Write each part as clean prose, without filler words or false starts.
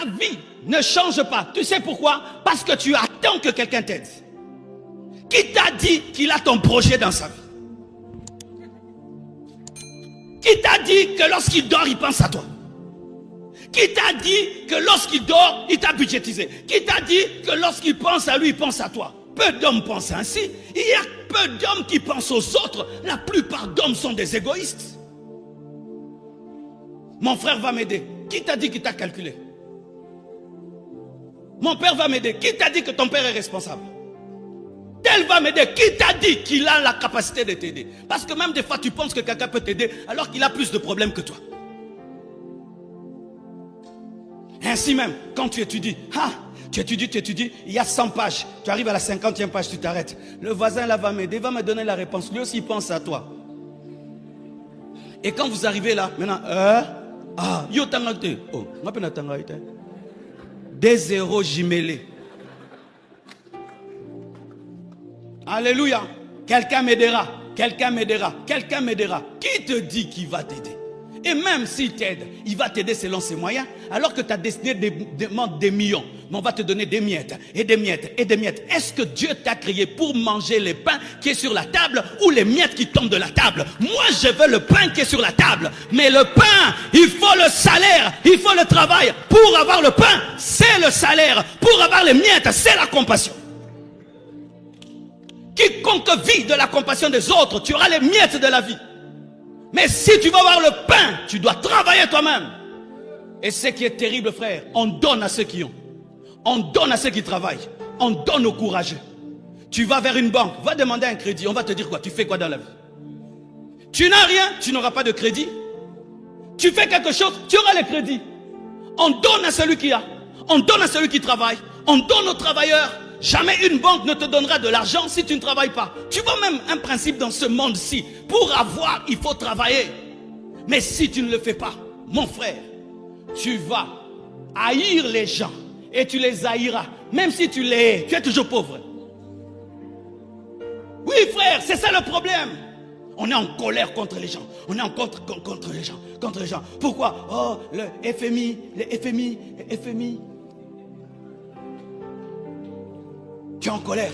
ta vie ne change pas. Tu sais pourquoi? Parce que tu attends que quelqu'un t'aide. Qui t'a dit qu'il a ton projet dans sa vie? Qui t'a dit que lorsqu'il dort, il pense à toi? Qui t'a dit que lorsqu'il dort, il t'a budgétisé? Qui t'a dit que lorsqu'il pense à lui, il pense à toi? Peu d'hommes pensent ainsi. Il y a peu d'hommes qui pensent aux autres. La plupart d'hommes sont des égoïstes. Mon frère va m'aider. Qui t'a dit qu'il t'a calculé? Mon père va m'aider. Qui t'a dit que ton père est responsable? Tel va m'aider. Qui t'a dit qu'il a la capacité de t'aider? Parce que même des fois, tu penses que quelqu'un peut t'aider alors qu'il a plus de problèmes que toi. Ainsi même, quand tu étudies, tu étudies, il y a 100 pages. Tu arrives à la 50e page, tu t'arrêtes. Le voisin là va m'aider, va me donner la réponse. Lui aussi, il pense à toi. Et quand vous arrivez là, maintenant, yo tangate. Oh, ma peine tangate. Des zéros jumelés. Alléluia. Quelqu'un m'aidera. Quelqu'un m'aidera. Quelqu'un m'aidera. Qui te dit qu'il va t'aider? Et même s'il t'aide, il va t'aider selon ses moyens. Alors que ta destinée demande des millions. Mais on va te donner des miettes, et des miettes, et des miettes. Est-ce que Dieu t'a créé pour manger les pains qui est sur la table ou les miettes qui tombent de la table? Moi, je veux le pain qui est sur la table. Mais le pain, il faut le salaire, il faut le travail. Pour avoir le pain, c'est le salaire. Pour avoir les miettes, c'est la compassion. Quiconque vit de la compassion des autres, tu auras les miettes de la vie. Mais si tu veux avoir le pain, tu dois travailler toi-même. Et ce qui est terrible, frère, on donne à ceux qui ont. On donne à ceux qui travaillent. On donne aux courageux. Tu vas vers une banque, va demander un crédit. On va te dire quoi? Tu fais quoi dans la vie? Tu n'as rien, tu n'auras pas de crédit. Tu fais quelque chose, tu auras les crédits. On donne à celui qui a. On donne à celui qui travaille. On donne aux travailleurs. Jamais une banque ne te donnera de l'argent si tu ne travailles pas. Tu vois même un principe dans ce monde-ci. Pour avoir, il faut travailler. Mais si tu ne le fais pas, mon frère, tu vas haïr les gens. Et tu les haïras. Même si tu les hais, tu es toujours pauvre. Oui, frère, c'est ça le problème. On est en colère contre les gens. On est en contre les gens. Contre les gens. Pourquoi? Oh, le FMI, le FMI. Tu es en colère.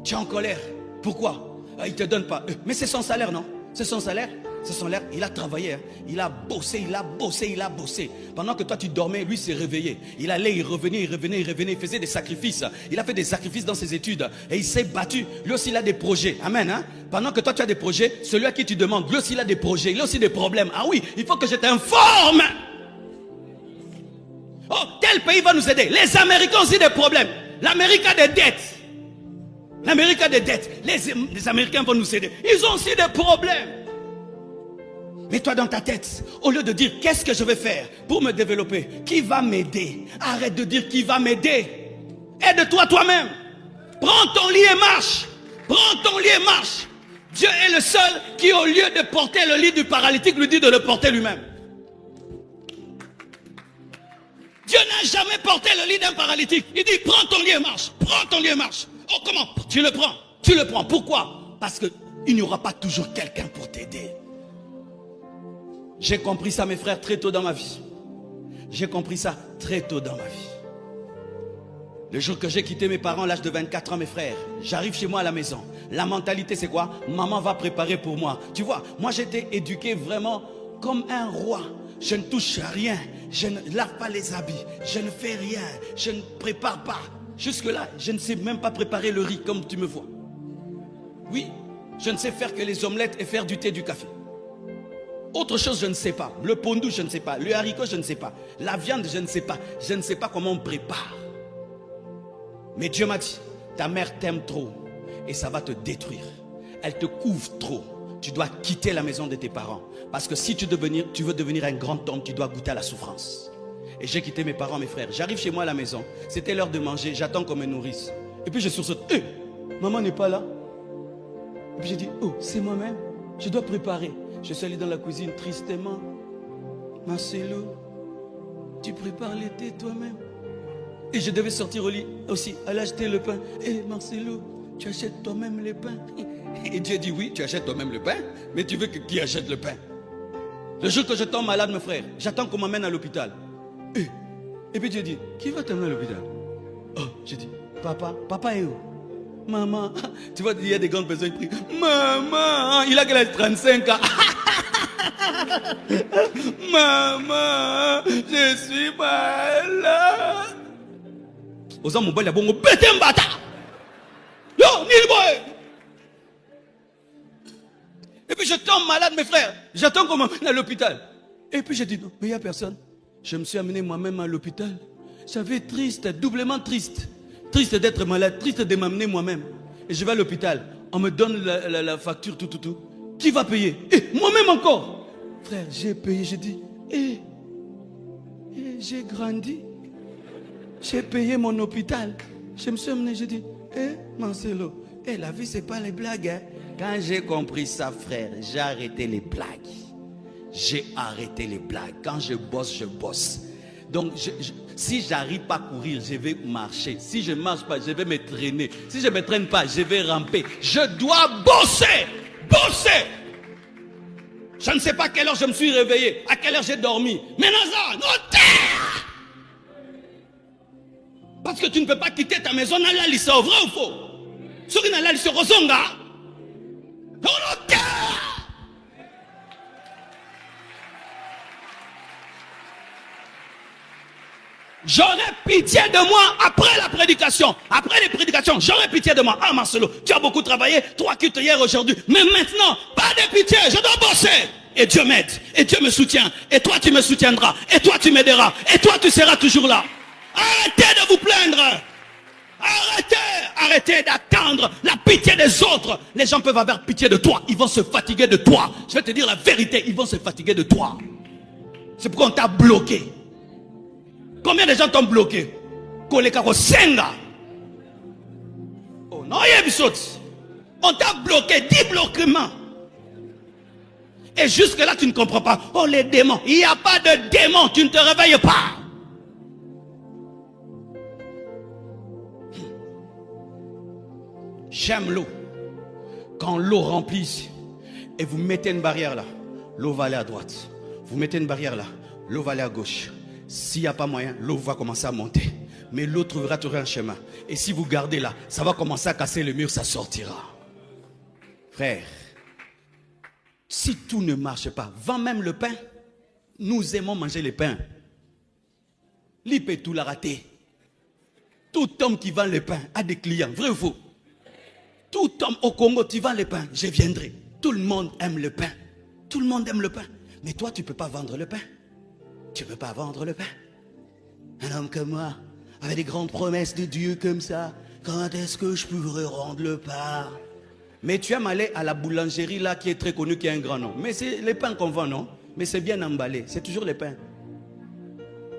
Tu es en colère. Pourquoi? Il ne te donne pas. Mais c'est son salaire, non? C'est son salaire. C'est son salaire. Il a travaillé. Hein. Il a bossé, il a bossé, il a bossé. Pendant que toi tu dormais, lui s'est réveillé. Il allait, il revenait, il faisait des sacrifices. Il a fait des sacrifices dans ses études. Et il s'est battu. Lui aussi il a des projets. Amen. Hein? Pendant que toi tu as des projets, celui à qui tu demandes, lui aussi il a des projets. Il a aussi des problèmes. Ah oui, il faut que je t'informe. Oh, tel pays va nous aider. Les Américains ont aussi des problèmes. L'Amérique a des dettes. L'Amérique a des dettes. Les Américains vont nous aider. Ils ont aussi des problèmes. Mais toi dans ta tête, au lieu de dire qu'est-ce que je vais faire pour me développer, qui va m'aider? Arrête de dire qui va m'aider. Aide-toi toi-même. Prends ton lit et marche. Prends ton lit et marche. Dieu est le seul qui, au lieu de porter le lit du paralytique, lui dit de le porter lui-même. Dieu n'a jamais porté le lit d'un paralytique. Il dit prends ton lit et marche. Prends ton lit et marche. Oh comment? Tu le prends. Tu le prends. Pourquoi? Parce qu'il n'y aura pas toujours quelqu'un pour t'aider. J'ai compris ça, mes frères, très tôt dans ma vie. J'ai compris ça très tôt dans ma vie. Le jour que j'ai quitté mes parents à l'âge de 24 ans, mes frères, j'arrive chez moi à la maison. La mentalité, c'est quoi? Maman va préparer pour moi. Tu vois, moi j'étais éduqué vraiment comme un roi. Je ne touche à rien. Je ne lave pas les habits. Je ne fais rien. Je ne prépare pas. Jusque-là, je ne sais même pas préparer le riz comme tu me vois. Oui, je ne sais faire que les omelettes et faire du thé, du café. Autre chose, je ne sais pas. Le pondou, je ne sais pas. Le haricot, je ne sais pas. La viande, je ne sais pas. Je ne sais pas comment on prépare. Mais Dieu m'a dit, ta mère t'aime trop et ça va te détruire. Elle te couvre trop. Tu dois quitter la maison de tes parents. Parce que si tu veux devenir un grand homme, tu dois goûter à la souffrance. Et j'ai quitté mes parents, mes frères. J'arrive chez moi à la maison. C'était l'heure de manger. J'attends qu'on me nourrisse. Et puis je sursaute. Maman n'est pas là. Et puis j'ai dit, oh, c'est moi-même. Je dois préparer. Je suis allé dans la cuisine tristement. Marcelo, tu prépares le thé toi-même. Et je devais sortir au lit aussi, aller acheter le pain. Marcelo, tu achètes toi-même le pain. Et Dieu dit, oui, tu achètes toi-même le pain, mais tu veux que qui achète le pain? Le jour que je tombe malade, mes frères, j'attends qu'on m'amène à l'hôpital. Et puis Dieu dit, qui va t'amener à l'hôpital? Oh, j'ai dit, papa est où? Maman, tu vois, il y a des grandes personnes qui prient, maman, il a quel âge? 35 ans. Maman, je suis malade. Aux hommes, mon boy, il a bon, pété un bâtard. Yo, ni boy. Et puis je tombe malade, mes frères. J'attends qu'on m'amène à l'hôpital. Et puis j'ai dit, non, mais il n'y a personne. Je me suis amené moi-même à l'hôpital. J'avais triste, doublement triste. Triste d'être malade, triste de m'amener moi-même. Et je vais à l'hôpital. On me donne la facture, tout. Qui va payer? Moi-même encore. Frère, j'ai payé, j'ai dit, j'ai grandi. J'ai payé mon hôpital. Je me suis amené, j'ai dit, Marcelo, la vie, c'est pas les blagues. Hein. Quand j'ai compris ça, frère, j'ai arrêté les blagues. J'ai arrêté les blagues. Quand je bosse. Donc, si j'arrive pas à courir, je vais marcher. Si je marche pas, je vais me traîner. Si je me traîne pas, je vais ramper. Je dois bosser. Bosser. Je ne sais pas à quelle heure je me suis réveillé, à quelle heure j'ai dormi. Mais Nazar, non, terre. Parce que tu ne peux pas quitter ta maison, n'a la liste, vrai ou faux? Ce qui n'a la liste, Rosonga. Non, terre. J'aurais pitié de moi après la prédication. Après les prédications, j'aurais pitié de moi. Ah Marcelo, tu as beaucoup travaillé, toi qui te hier aujourd'hui. Mais maintenant, pas de pitié, je dois bosser. Et Dieu m'aide, et Dieu me soutient. Et toi tu me soutiendras, et toi tu m'aideras, et toi tu seras toujours là. Arrêtez de vous plaindre. Arrêtez d'attendre la pitié des autres. Les gens peuvent avoir pitié de toi, ils vont se fatiguer de toi. Je vais te dire la vérité, ils vont se fatiguer de toi. C'est pourquoi on t'a bloqué. Combien de gens t'ont bloqué? Oh non, on t'a bloqué 10 bloquements. Et jusque-là, tu ne comprends pas. Oh, les démons. Il n'y a pas de démons. Tu ne te réveilles pas. J'aime l'eau. Quand l'eau remplit et vous mettez une barrière là, l'eau va aller à droite. Vous mettez une barrière là, l'eau va aller à gauche. S'il n'y a pas moyen, l'eau va commencer à monter. Mais l'eau trouvera toujours un chemin. Et si vous gardez là, ça va commencer à casser le mur, ça sortira. Frère, si tout ne marche pas, vends même le pain. Nous aimons manger le pain. L'IP tout l'a raté. Tout homme qui vend le pain a des clients, vrai ou faux? Tout homme au Congo, tu vends le pain, je viendrai. Tout le monde aime le pain. Tout le monde aime le pain. Mais toi, tu ne peux pas vendre le pain. Tu ne peux pas vendre le pain. Un homme comme moi, avec des grandes promesses de Dieu comme ça, quand est-ce que je pourrais rendre le pain? Mais tu aimes aller à la boulangerie là qui est très connue, qui a un grand nom. Mais c'est les pains qu'on vend, non? Mais c'est bien emballé, c'est toujours les pains.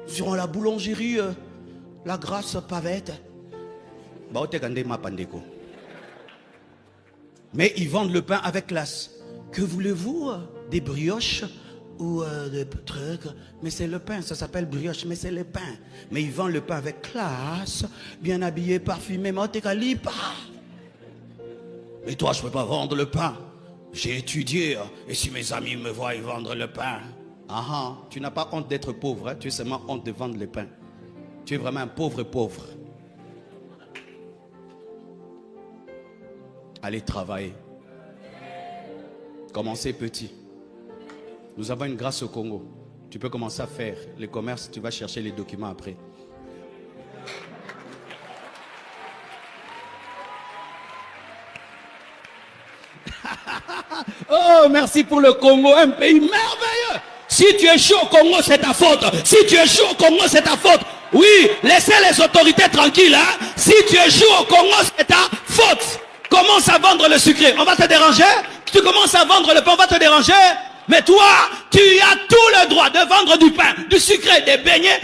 Sur la boulangerie, la Grâce Pavette. Mais ils vendent le pain avec classe. Que voulez-vous? Des brioches ou des trucs? Mais c'est le pain, ça s'appelle brioche, mais c'est le pain. Mais ils vendent le pain avec classe, bien habillé, parfumé. Et toi, je ne peux pas vendre le pain. J'ai étudié, et si mes amis me voient vendre le pain, tu n'as pas honte d'être pauvre, hein? Tu as seulement honte de vendre le pain. Tu es vraiment un pauvre. Allez travailler. Commencez petit. Nous avons une grâce au Congo. Tu peux commencer à faire le commerce, tu vas chercher les documents après. Oh, merci pour le Congo, un pays merveilleux. Si tu es chaud au Congo, c'est ta faute. Si tu es chaud au Congo, c'est ta faute. Oui, laissez les autorités tranquilles. Hein? Si tu es chaud au Congo, c'est ta faute. Commence à vendre le sucré, on va te déranger. Tu commences à vendre le pain, on va te déranger. Mais toi, tu as tout le droit de vendre du pain, du sucré, des beignets,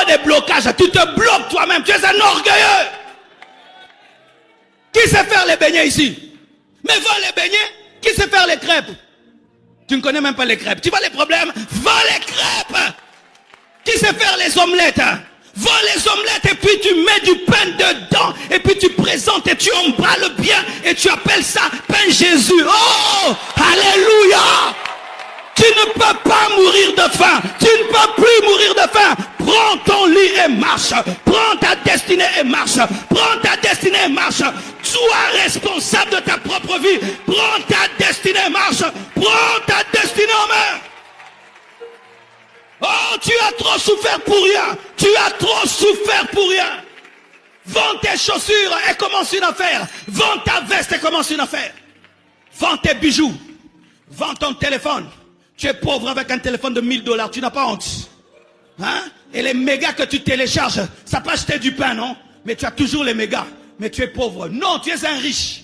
des blocages. Tu te bloques toi-même, tu es un orgueilleux. Qui sait faire les beignets ici? Mais vends les beignets. Qui sait faire les crêpes? Tu ne connais même pas les crêpes. Tu vois les problèmes? Vends les crêpes. Qui sait faire les omelettes? Vends les omelettes et puis tu mets du pain dedans. Et puis tu présentes et tu emballes bien. Et tu appelles ça pain Jésus. Oh! Alléluia! Tu ne peux pas mourir de faim. Tu ne peux plus mourir de faim. Prends ton lit et marche. Prends ta destinée et marche. Prends ta destinée et marche. Sois responsable de ta propre vie. Prends ta destinée et marche. Prends ta destinée en main. Oh, tu as trop souffert pour rien. Tu as trop souffert pour rien. Vends tes chaussures et commence une affaire. Vends ta veste et commence une affaire. Vends tes bijoux. Vends ton téléphone. Tu es pauvre avec un téléphone de $1000. Tu n'as pas honte. Hein? Et les mégas que tu télécharges, ça peut acheter du pain, non? Mais tu as toujours les mégas. Mais tu es pauvre. Non, tu es un riche.